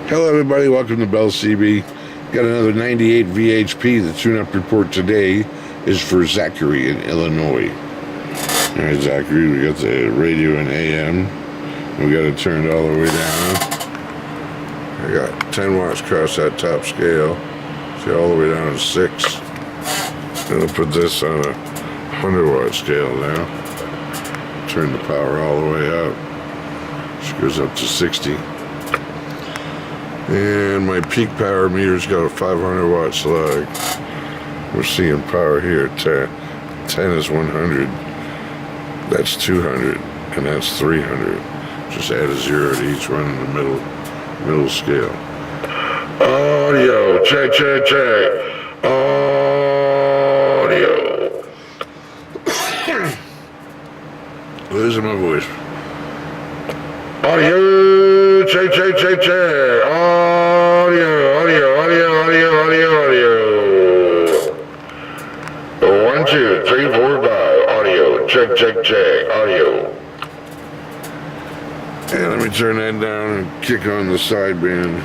Hello everybody, welcome to Bell CB. Got another 98 VHP. The tune-up report today is for Zachary in Illinois. Alright Zachary, we got the radio and AM. We got it turned all the way down. I got 10 watts across that top scale. See, all the way down to 6. I'm gonna put this on a 100 watt scale now. Turn the power all the way up. Which goes up to 60. And my peak power meter's got a 500 watt slug. We're seeing power here at 10. 10 is 100. That's 200. And that's 300. Just add a 0 to each one in the middle scale. Audio. Check, check, check. Audio. Losing my voice. Audio. Check, check, check, check. Audio, audio, audio, audio, audio, audio. 1, 2, 3, 4, 5. Audio. Check, check, check. Audio. And let me turn that down and kick on the sideband.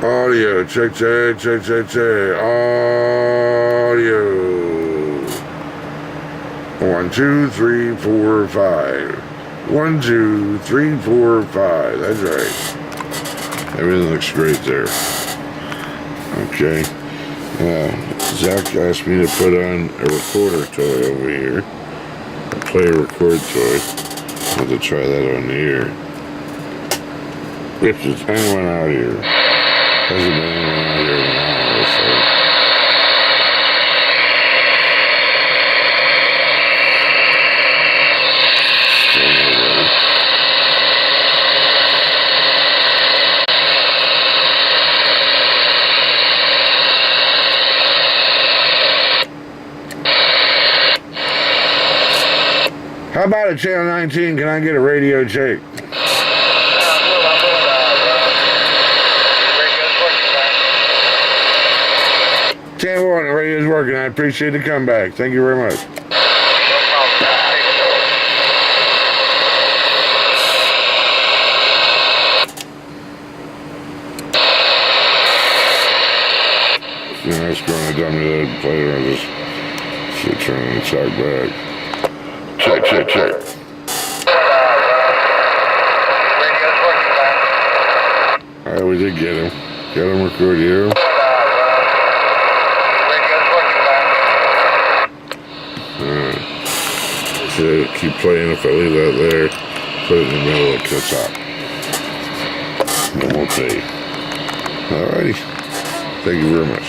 Audio. Check, check, check, check, check. Audio. 1, 2, 3, 4, 5. 1, 2, 3, 4, 5. That's right. Everything looks great there. Okay. Zach asked me to put on a recorder toy over here. A play record toy. I'll have to try that on the air. If there's anyone out here. Hasn't been anyone out here in an hour or so. How about a channel 19? Can I get a radio check? Channel 1, the radio's working. I appreciate the comeback. Thank you very much. You know, it's going to dummy load player. I just should turn and talk back. Check, check, check. Alright, we did get him. Got him record here. Alright. So keep playing if I leave that there. Put it in the middle of the top. And we'll see. Alrighty. Thank you very much.